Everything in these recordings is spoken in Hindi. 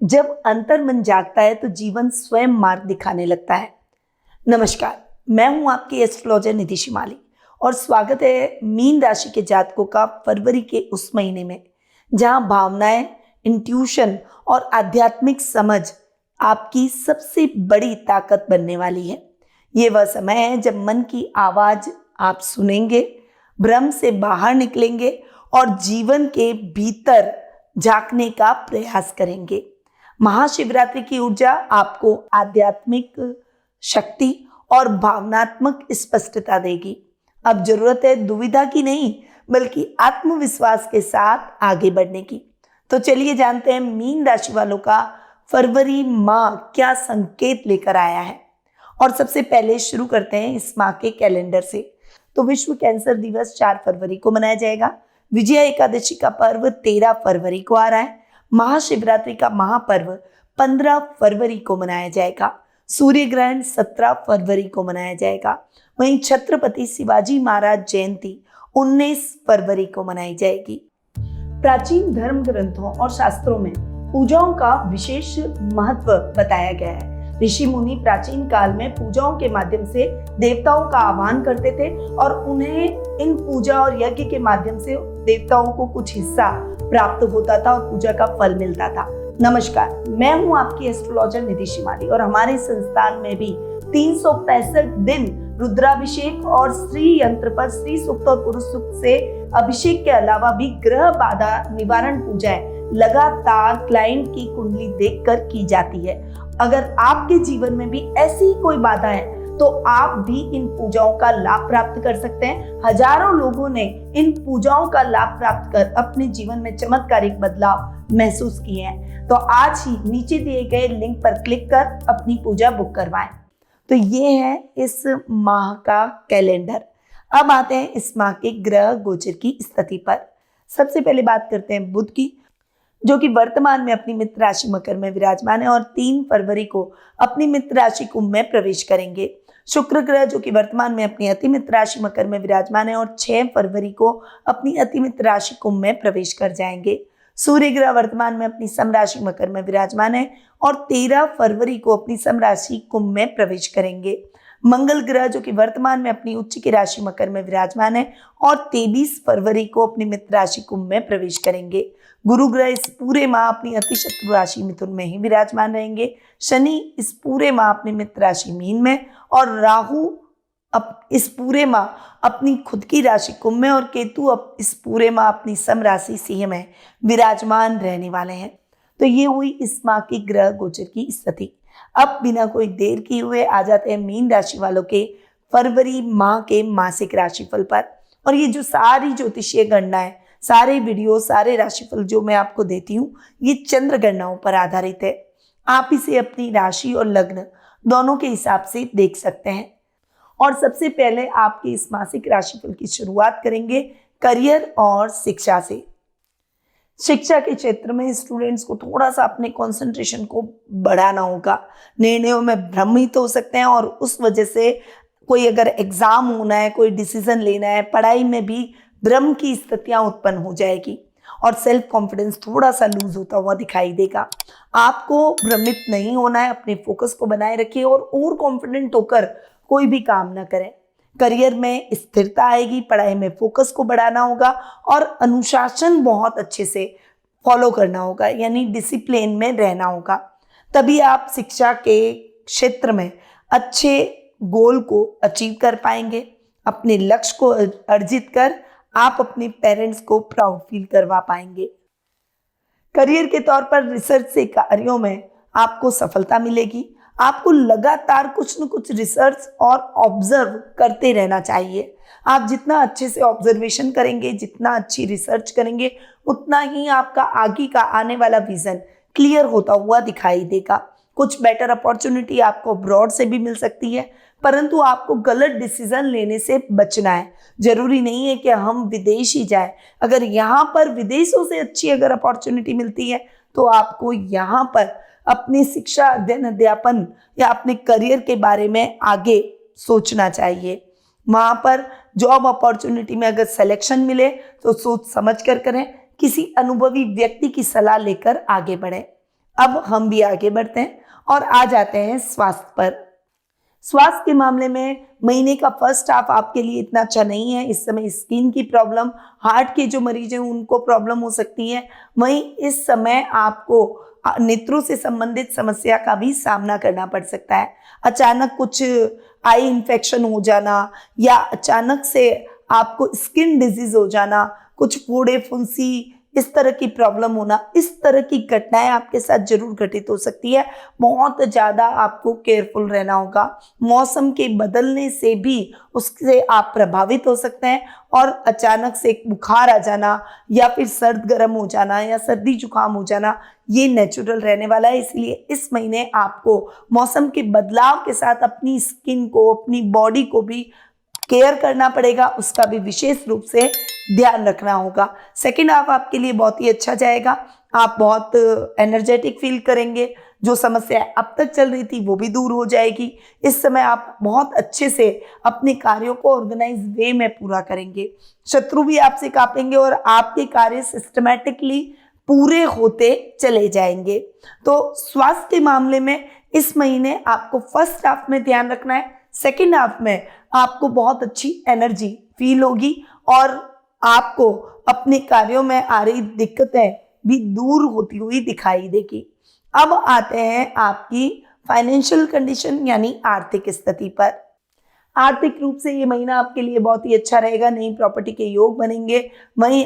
जब अंतर्मन जागता है तो जीवन स्वयं मार्ग दिखाने लगता है। नमस्कार, मैं हूं आपकी एस्ट्रोलॉजर निधि शिमाली और स्वागत है मीन राशि के जातकों का फरवरी के उस महीने में जहां भावनाएं, इंट्यूशन और आध्यात्मिक समझ आपकी सबसे बड़ी ताकत बनने वाली है। ये वह समय है जब मन की आवाज आप सुनेंगे, भ्रम से बाहर निकलेंगे और जीवन के भीतर झांकने का प्रयास करेंगे। महाशिवरात्रि की ऊर्जा आपको आध्यात्मिक शक्ति और भावनात्मक स्पष्टता देगी। अब जरूरत है दुविधा की नहीं, बल्कि आत्मविश्वास के साथ आगे बढ़ने की। तो चलिए जानते हैं मीन राशि वालों का फरवरी माह क्या संकेत लेकर आया है। और सबसे पहले शुरू करते हैं इस माह के कैलेंडर से। तो विश्व कैंसर दिवस 4 फरवरी को मनाया जाएगा। विजया एकादशी का पर्व 13 फरवरी को आ रहा है। महाशिवरात्रि का महापर्व 15 फरवरी को मनाया जाएगा। सूर्य ग्रहण 17 फरवरी को मनाया जाएगा। वहीं छत्रपति शिवाजी महाराज जयंती 19 फरवरी को मनाई जाएगी। प्राचीन धर्म ग्रंथों और शास्त्रों में पूजाओं का विशेष महत्व बताया गया है। ऋषि मुनि प्राचीन काल में पूजाओं के माध्यम से देवताओं का आह्वान करते थे और उन्हें इन पूजा और यज्ञ के माध्यम से देवताओं को कुछ हिस्सा प्राप्त होता था और पूजा का फल मिलता था। नमस्कार, मैं हूं आपकी एस्ट्रोलॉजर निधि शिमाली और हमारे संस्थान में भी 365 दिन रुद्राभिषेक और श्री यंत्र पर स्त्री सूक्त और पुरुष सूक्त से अभिषेक के अलावा भी ग्रह बाधा निवारण पूजाएं लगातार क्लाइंट की कुंडली देखकर की जाती है। अगर आपके जीवन में भी ऐसी कोई बाधा है तो आप भी इन पूजाओं का लाभ प्राप्त कर सकते हैं। हजारों लोगों ने इन पूजाओं का लाभ प्राप्त कर अपने जीवन में चमत्कारिक बदलाव महसूस किए हैं। तो आज ही नीचे दिए गए लिंक पर क्लिक कर अपनी पूजा बुक करवाएं। तो ये है इस माह का कैलेंडर। अब आते हैं इस माह के ग्रह गोचर की स्थिति पर। सबसे पहले बात करते हैं बुध की, जो कि वर्तमान में अपनी मित्र राशि मकर में विराजमान है और 3 फरवरी को अपनी मित्र राशि कुंभ में प्रवेश करेंगे। शुक्र ग्रह जो कि वर्तमान में अपनी अति मित्र राशि मकर में विराजमान है और 6 फरवरी को अपनी अति मित्र राशि कुंभ में प्रवेश कर जाएंगे। सूर्य ग्रह वर्तमान में अपनी सम राशि मकर में विराजमान है और 13 फरवरी को अपनी सम राशि कुंभ में प्रवेश करेंगे। मंगल ग्रह जो कि वर्तमान में अपनी उच्च की राशि मकर में विराजमान है और 23 फरवरी को अपनी मित्र राशि कुंभ में प्रवेश करेंगे। गुरु ग्रह इस पूरे माह अपनी अति शत्रु राशि मिथुन में ही विराजमान रहेंगे। शनि इस पूरे माह अपनी मित्र राशि मीन में और राहु इस पूरे माह अपनी खुद की राशि कुंभ में और केतु अब इस पूरे माह अपनी सम राशि सिंह में विराजमान रहने वाले हैं। तो ये हुई इस माह की ग्रह गोचर की स्थिति। अब बिना कोई देर किए हुए आ जाते हैं मीन राशि वालों के फरवरी माह के मासिक राशिफल पर। और ये जो सारी ज्योतिषीय गणना है, सारे वीडियो, सारे राशिफल जो मैं आपको देती हूँ, ये चंद्र गणनाओं पर आधारित है। आप इसे अपनी राशि और लग्न दोनों के हिसाब से देख सकते हैं। और सबसे पहले आपके इस मासिक राशिफल की शुरुआत करेंगे करियर और शिक्षा से। शिक्षा के क्षेत्र में स्टूडेंट्स को थोड़ा सा अपने कंसंट्रेशन को बढ़ाना होगा। निर्णयों में भ्रमित हो सकते हैं और उस वजह से कोई अगर एग्जाम होना है, कोई डिसीजन लेना है, पढ़ाई में भी भ्रम की स्थितियां उत्पन्न हो जाएगी और सेल्फ कॉन्फिडेंस थोड़ा सा लूज होता हुआ दिखाई देगा। आपको भ्रमित नहीं होना है, अपने फोकस को बनाए रखिए और ओवर कॉन्फिडेंट होकर कोई भी काम ना करें। करियर में स्थिरता आएगी, पढ़ाई में फोकस को बढ़ाना होगा और अनुशासन बहुत अच्छे से फॉलो करना होगा, यानी डिसिप्लिन में रहना होगा। तभी आप शिक्षा के क्षेत्र में अच्छे गोल को अचीव कर पाएंगे। अपने लक्ष्य को अर्जित कर आप अपने पेरेंट्स को प्राउड फील करवा पाएंगे। करियर के तौर पर रिसर्च से कार्यों में आपको सफलता मिलेगी। आपको लगातार कुछ न कुछ रिसर्च और ऑब्जर्व करते रहना चाहिए। आप जितना अच्छे से ऑब्जर्वेशन करेंगे, जितना अच्छी रिसर्च करेंगे, उतना ही आपका आगे का आने वाला विजन क्लियर होता हुआ दिखाई देगा। कुछ बेटर अपॉर्चुनिटी आपको अब्रॉड से भी मिल सकती है, परंतु आपको गलत डिसीजन लेने से बचना है। जरूरी नहीं है कि हम विदेश ही जाए। अगर यहाँ पर विदेशों से अच्छी अगर अपॉर्चुनिटी मिलती है तो आपको यहाँ पर अपनी शिक्षा, अध्ययन, अध्यापन या अपने करियर के बारे में आगे सोचना चाहिए। वहाँ पर जॉब अपॉर्चुनिटी में अगर सिलेक्शन मिले तो सोच समझ कर करें। किसी अनुभवी व्यक्ति की सलाह लेकर आगे बढ़ें। अब हम भी आगे बढ़ते हैं और आ जाते हैं स्वास्थ्य पर। स्वास्थ्य के मामले में महीने का फर्स्ट हाफ आपके लिए इतना अच्छा नहीं है। इस समय स्किन की प्रॉब्लम, हार्ट के जो मरीज हैं उनको प्रॉब्लम हो सकती है। वहीं इस समय आपको नेत्रों से संबंधित समस्या का भी सामना करना पड़ सकता है। अचानक कुछ आई इन्फेक्शन हो जाना या अचानक से आपको स्किन डिजीज हो जाना, कुछ फोड़े फुंसी, इस तरह की प्रॉब्लम होना, इस तरह की घटनाएं आपके साथ जरूर घटित हो सकती है। बहुत ज़्यादा आपको केयरफुल रहना होगा। मौसम के बदलने से भी उससे आप प्रभावित हो सकते हैं और अचानक से बुखार आ जाना या फिर सर्द गर्म हो जाना या सर्दी जुकाम हो जाना, ये नेचुरल रहने वाला है। इसलिए इस महीने आपको मौसम के बदलाव के साथ अपनी स्किन को, अपनी बॉडी को भी केयर करना पड़ेगा, उसका भी विशेष रूप से ध्यान रखना होगा। सेकेंड हाफ आपके लिए बहुत ही अच्छा जाएगा। आप बहुत एनर्जेटिक फील करेंगे। जो समस्या अब तक चल रही थी वो भी दूर हो जाएगी। इस समय आप बहुत अच्छे से अपने कार्यों को ऑर्गेनाइज वे में पूरा करेंगे। शत्रु भी आपसे कांपेंगे और आपके कार्य सिस्टमैटिकली पूरे होते चले जाएंगे। तो स्वास्थ्य के मामले में इस महीने आपको फर्स्ट हाफ में ध्यान रखना है। सेकेंड हाफ में आपको बहुत अच्छी एनर्जी फील होगी और आपको अपने कार्यों में आ रही दिक्कतें भी दूर होती हुई दिखाई देगी। अब आते हैं आपकी फाइनेंशियल कंडीशन यानी आर्थिक स्थिति पर। आर्थिक रूप से ये महीना आपके लिए बहुत ही अच्छा रहेगा। नई प्रॉपर्टी के योग बनेंगे। वहीं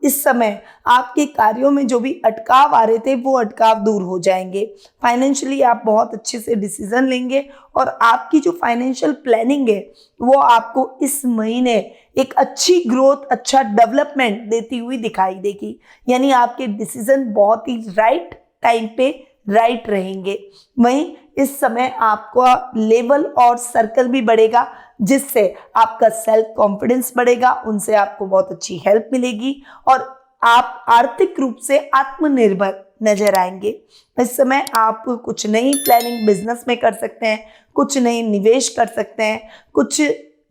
इस समय आपके कार्यों में जो भी अटकाव आ रहे थे वो अटकाव दूर हो जाएंगे। फाइनेंशियली आप बहुत अच्छे से डिसीजन लेंगे और आपकी जो फाइनेंशियल प्लानिंग है वो आपको इस महीने एक अच्छी ग्रोथ, अच्छा डेवलपमेंट देती हुई दिखाई देगी। यानी आपके डिसीजन बहुत ही राइट टाइम पे राइट रहेंगे। वहीं इस समय आपका लेवल और सर्कल भी बढ़ेगा, जिससे आपका सेल्फ कॉन्फिडेंस बढ़ेगा, उनसे आपको बहुत अच्छी हेल्प मिलेगी और आप आर्थिक रूप से आत्मनिर्भर नजर आएंगे। इस समय आप कुछ नई प्लानिंग बिजनेस में कर सकते हैं, कुछ नए निवेश कर सकते हैं, कुछ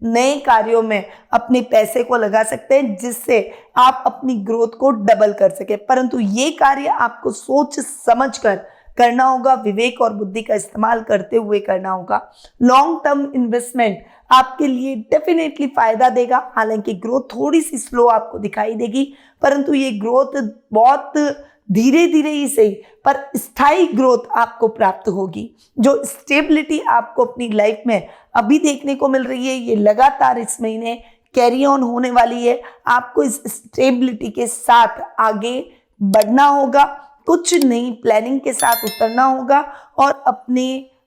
नए कार्यों में अपने पैसे को लगा सकते हैं, जिससे आप अपनी ग्रोथ को डबल कर सके। परंतु ये कार्य आपको सोच समझ कर करना होगा, विवेक और बुद्धि का इस्तेमाल करते हुए करना होगा। लॉन्ग टर्म इन्वेस्टमेंट आपके लिए डेफिनेटली फायदा देगा। हालांकि ग्रोथ थोड़ी सी स्लो आपको दिखाई देगी, परंतु ये ग्रोथ बहुत धीरे धीरे ही सही पर स्थायी ग्रोथ आपको प्राप्त होगी। जो स्टेबिलिटी आपको अपनी लाइफ में अभी देखने को मिल रही है, ये लगातार इस महीने कैरी ऑन होने वाली है। आपको इस स्टेबिलिटी के साथ आगे बढ़ना होगा, कुछ नई प्लानिंग के साथ उतरना होगा और अपने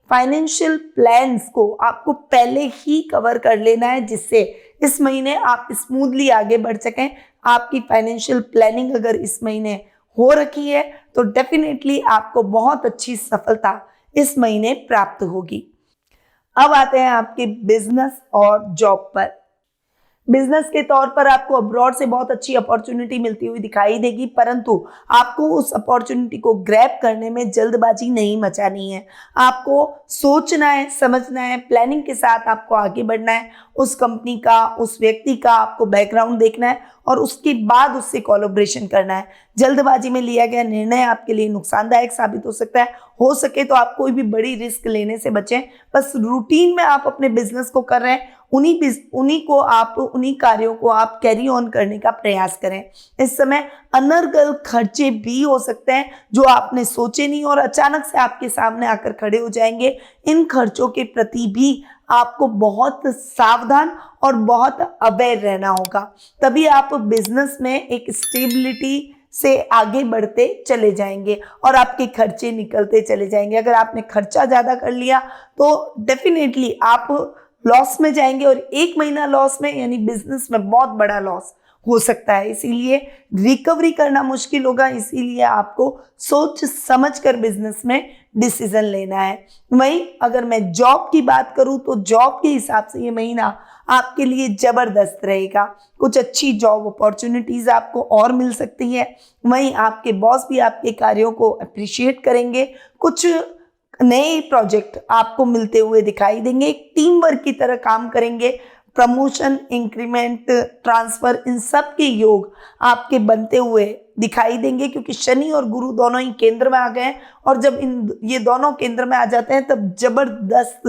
फाइनेंशियल प्लान्स को आपको पहले ही कवर कर लेना है, जिससे इस महीने आप स्मूथली आगे बढ़ सकें। आपकी फाइनेंशियल प्लानिंग अगर इस महीने हो रखी है तो डेफिनेटली आपको बहुत अच्छी सफलता इस महीने प्राप्त होगी। अब आते हैं आपके बिजनेस और जॉब पर। बिजनेस के तौर पर आपको अब्रॉड से बहुत अच्छी अपॉर्चुनिटी मिलती हुई दिखाई देगी, परंतु आपको उस अपॉर्चुनिटी को ग्रैब करने में जल्दबाजी नहीं मचानी है। आपको सोचना है, समझना है, प्लानिंग के साथ आपको आगे बढ़ना है। उस कंपनी का, उस व्यक्ति का आपको बैकग्राउंड देखना है और उसके बाद उससे कोलैबोरेशन करना है। जल्दबाजी में लिया गया निर्णय आपके लिए नुकसानदायक साबित हो सकता है। हो सके तो आप कोई भी बड़ी रिस्क लेने से बचें। बस रूटीन में आप अपने बिजनेस को कर रहे हैं, उन्हीं कार्यों को आप कैरी ऑन करने का प्रयास करें। इस समय अनर्गल खर्चे भी हो सकते हैं जो आपने सोचे नहीं और अचानक से आपके सामने आकर खड़े हो जाएंगे। इन खर्चों के प्रति भी आपको बहुत सावधान और बहुत अवेयर रहना होगा, तभी आप बिजनेस में एक स्टेबिलिटी से आगे बढ़ते चले जाएंगे और आपके खर्चे निकलते चले जाएंगे। अगर आपने खर्चा ज्यादा कर लिया तो डेफिनेटली आप लॉस में जाएंगे और एक महीना लॉस में यानी बिजनेस में बहुत बड़ा लॉस हो सकता है। इसीलिए रिकवरी करना मुश्किल होगा। इसीलिए आपको सोच समझ कर बिजनेस में डिसीजन लेना है। वहीं अगर मैं जॉब की बात करूं तो जॉब के हिसाब से ये महीना आपके लिए जबरदस्त रहेगा। कुछ अच्छी जॉब अपॉर्चुनिटीज आपको और मिल सकती है। वहीं आपके बॉस भी आपके कार्यों को अप्रिशिएट करेंगे। कुछ नए प्रोजेक्ट आपको मिलते हुए दिखाई देंगे। एक टीम वर्क की तरह काम करेंगे। प्रमोशन, इंक्रीमेंट, ट्रांसफर, इन सब के योग आपके बनते हुए दिखाई देंगे, क्योंकि शनि और गुरु दोनों ही केंद्र में आ गए हैं। और जब ये दोनों केंद्र में आ जाते हैं तब जबरदस्त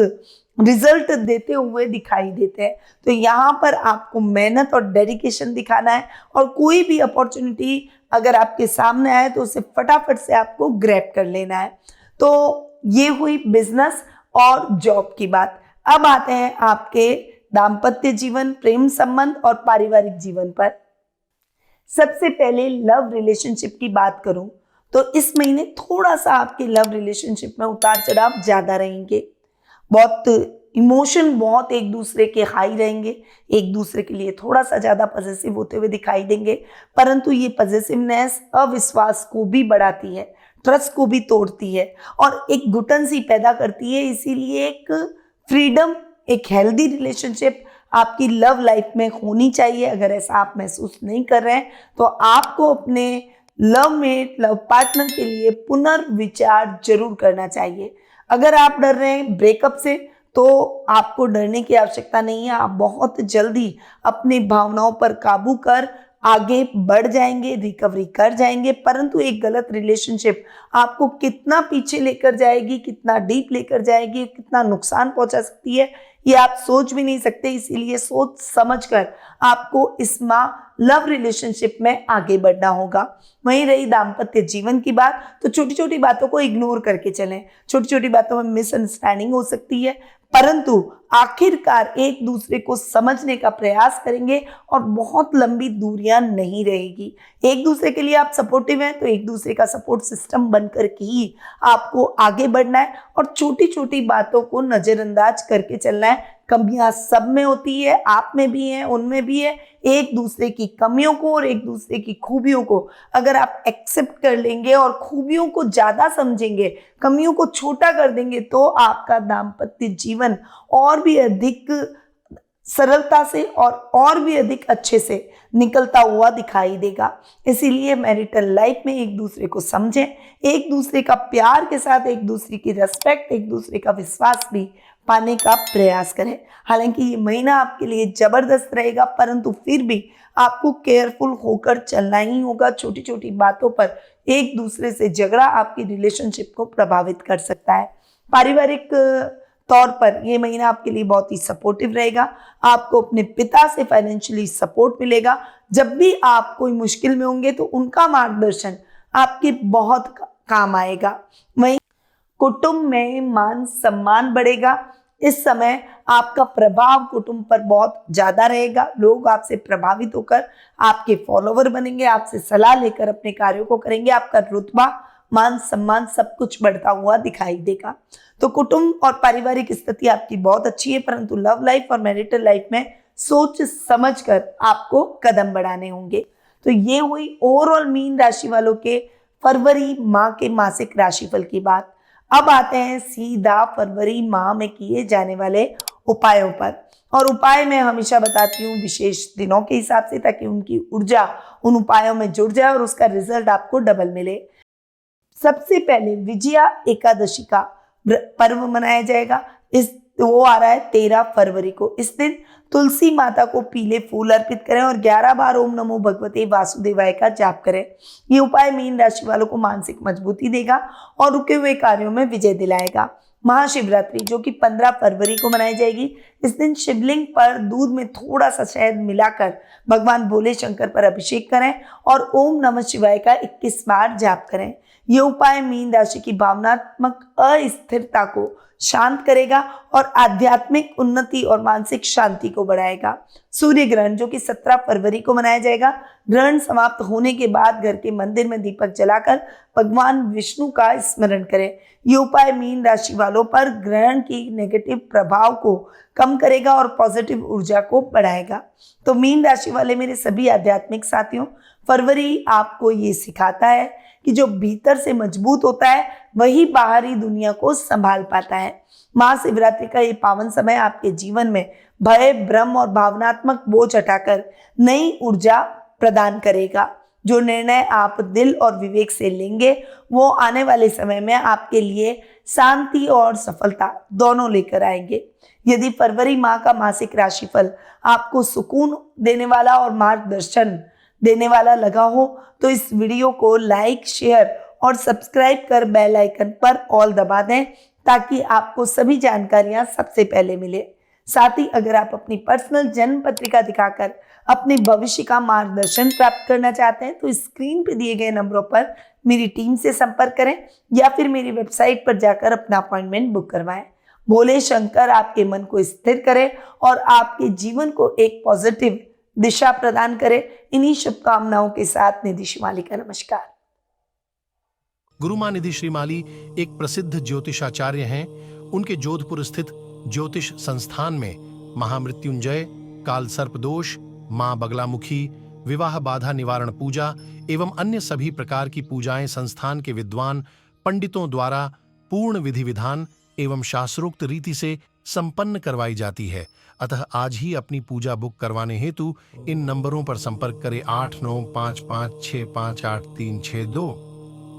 रिजल्ट देते हुए दिखाई देते हैं। तो यहाँ पर आपको मेहनत और डेडिकेशन दिखाना है, और कोई भी अपॉर्चुनिटी अगर आपके सामने आए तो उसे फटाफट से आपको ग्रैब कर लेना है। तो ये हुई बिजनेस और जॉब की बात। अब आते हैं आपके दाम्पत्य जीवन, प्रेम संबंध और पारिवारिक जीवन पर। सबसे पहले लव रिलेशनशिप की बात करूं तो इस महीने थोड़ा सा आपके लव रिलेशनशिप में उतार चढ़ाव ज्यादा रहेंगे। बहुत इमोशन बहुत एक दूसरे के हाई रहेंगे, एक दूसरे के लिए थोड़ा सा ज्यादा पॉजिटिव होते हुए दिखाई देंगे। परंतु ये पॉजिटिवनेस अविश्वास को भी बढ़ाती है, ट्रस्ट को भी तोड़ती है और एक घुटन सी पैदा करती है। इसीलिए एक फ्रीडम, एक हेल्दी रिलेशनशिप आपकी लव लाइफ में होनी चाहिए। अगर ऐसा आप महसूस नहीं कर रहे हैं तो आपको अपने लव मेट, लव पार्टनर के लिए पुनर्विचार जरूर करना चाहिए। अगर आप डर रहे हैं ब्रेकअप से तो आपको डरने की आवश्यकता नहीं है। आप बहुत जल्दी अपनी भावनाओं पर काबू कर आगे बढ़ जाएंगे, रिकवरी कर जाएंगे। परंतु एक गलत रिलेशनशिप आपको कितना पीछे लेकर जाएगी, कितना डीप लेकर जाएगी, कितना नुकसान पहुंचा सकती है, ये आप सोच भी नहीं सकते। इसीलिए सोच समझकर आपको इस लव रिलेशनशिप में आगे बढ़ना होगा। वहीं रही दाम्पत्य जीवन की बात, तो छोटी छोटी बातों को इग्नोर करके चलें। छोटी छोटी बातों में मिसअंडरस्टैंडिंग हो सकती है, परंतु आखिरकार एक दूसरे को समझने का प्रयास करेंगे और बहुत लंबी दूरियां नहीं रहेगी। एक दूसरे के लिए आप सपोर्टिव हैं तो एक दूसरे का सपोर्ट सिस्टम बनकर के ही आपको आगे बढ़ना है और छोटी छोटी बातों को नजरअंदाज करके चलना है। कमियां सब में होती है, आप में भी है, उनमें भी है। एक दूसरे की कमियों को और एक दूसरे की खूबियों को अगर आप एक्सेप्ट कर लेंगे और खूबियों को ज्यादा समझेंगे, कमियों को छोटा कर देंगे, तो आपका दाम्पत्य जीवन और भी अधिक सरलता से और भी अधिक अच्छे से निकलता हुआ दिखाई देगा। इसीलिए मैरिटल लाइफ में एक दूसरे को समझें, एक दूसरे का प्यार के साथ एक दूसरे की रेस्पेक्ट, एक दूसरे का विश्वास भी पाने का प्रयास करें। हालांकि ये महीना आपके लिए जबरदस्त रहेगा, परंतु फिर भी आपको केयरफुल होकर चलना ही होगा। छोटी छोटी बातों पर एक दूसरे से झगड़ा आपकी रिलेशनशिप को प्रभावित कर सकता है। पारिवारिक तौर पर ये महीना आपके लिए बहुत ही सपोर्टिव रहेगा। आपको अपने पिता से फाइनेंशियली सपोर्ट मिलेगा। जब भी आप कोई मुश्किल में होंगे तो उनका मार्गदर्शन आपके बहुत काम आएगा। वहीं कुटुंब में मान सम्मान बढ़ेगा। इस समय आपका प्रभाव कुटुंब पर बहुत ज्यादा रहेगा। लोग आपसे प्रभावित होकर आपके फॉलोवर बनेंगे, आपसे सलाह लेकर अपने कार्यों को करेंगे। आपका रुतबा, मान सम्मान सब कुछ बढ़ता हुआ दिखाई देगा। तो कुटुंब और पारिवारिक स्थिति आपकी बहुत अच्छी है, परंतु लव लाइफ और मैरिटल लाइफ में सोच समझकर आपको कदम बढ़ाने होंगे। तो ये हुई ओवरऑल मीन राशि वालों के फरवरी माह के मासिक राशिफल की बात। अब आते हैं सीधा फरवरी माह में किए जाने वाले उपायों पर। और उपाय मैं हमेशा बताती हूँ विशेष दिनों के हिसाब से, ताकि उनकी ऊर्जा उन उपायों में जुड़ जाए और उसका रिजल्ट आपको डबल मिले। सबसे पहले विजया एकादशी का पर्व मनाया जाएगा। वो आ रहा है 13 फरवरी को। इस दिन तुलसी माता को पीले फूल अर्पित करें और 11 बार ओम नमो भगवते वासुदेवाय का जाप करें। ये उपाय मीन राशि वालों को मानसिक मजबूती देगा और रुके हुए कार्यों में विजय दिलाएगा। महाशिवरात्रि जो कि 15 फरवरी को मनाई जाएगी। इस दिन शिवलिंग पर दूध में थोड़ा सा शहद मिलाकर भगवान भोले शंकर पर अभिषेक करें और ओम नमः शिवाय का 21 बार जाप करें। यह उपाय मीन राशि की भावनात्मक अस्थिरता को शांत करेगा और आध्यात्मिक उन्नति और मानसिक शांति को बढ़ाएगा। सूर्य ग्रहण जो कि 17 फरवरी को मनाया जाएगा। ग्रहण समाप्त होने के बाद घर के मंदिर में दीपक जलाकर भगवान विष्णु का स्मरण करें। ये उपाय मीन राशि वालों पर ग्रहण की नेगेटिव प्रभाव को कम करेगा और पॉजिटिव ऊर्जा को बढ़ाएगा। तो मीन राशि वाले मेरे सभी आध्यात्मिक साथियों, फरवरी आपको ये सिखाता है कि जो भीतर से मजबूत होता है वही बाहरी दुनिया को संभाल पाता है। महाशिवरात्रि का ये पावन समय आपके जीवन में भय, भ्रम और भावनात्मक बोझ हटाकर नई ऊर्जा प्रदान करेगा। जो निर्णय आप दिल और विवेक से लेंगे वो आने वाले समय में आपके लिए शांति और सफलता दोनों लेकर आएंगे। यदि फरवरी माह का मासिक राशिफल आपको सुकून देने वाला और मार्गदर्शन देने वाला लगा हो तो इस वीडियो को लाइक, शेयर और सब्सक्राइब कर बेल आइकन पर ऑल दबा दें ताकि आपको सभी जानकारियां सबसे पहले मिले। साथ ही अगर आप अपनी पर्सनल जन्म पत्रिका दिखाकर अपने भविष्य का मार्गदर्शन प्राप्त करना चाहते हैं तो स्क्रीन पर दिए गए नंबरों पर मेरी टीम से संपर्क करें या फिर मेरी वेबसाइट पर जाकर अपना अपॉइंटमेंट बुक करवाएं। भोले शंकर आपके मन को स्थिर करें और आपके जीवन को एक पॉजिटिव दिशा प्रदान करें। इन्हीं शुभकामनाओं के साथ निधि श्रीमाली का नमस्कार। गुरु मां निधि श्रीमाली एक प्रसिद्ध ज्योतिषाचार्य हैं। उनके जोधपुर स्थित ज्योतिष संस्थान में महामृत्युंजय, काल सर्प दोष, मां बगलामुखी, विवाह बाधा निवारण पूजा एवं अन्य सभी प्रकार की पूजाएं संस्थान के विद्वान पंडितों द्वारा पूर्ण विधि विधान एवं शास्त्रोक्त रीति से संपन्न करवाई जाती है। अतः आज ही अपनी पूजा बुक करवाने हेतु इन नंबरों पर संपर्क करें 8955658362।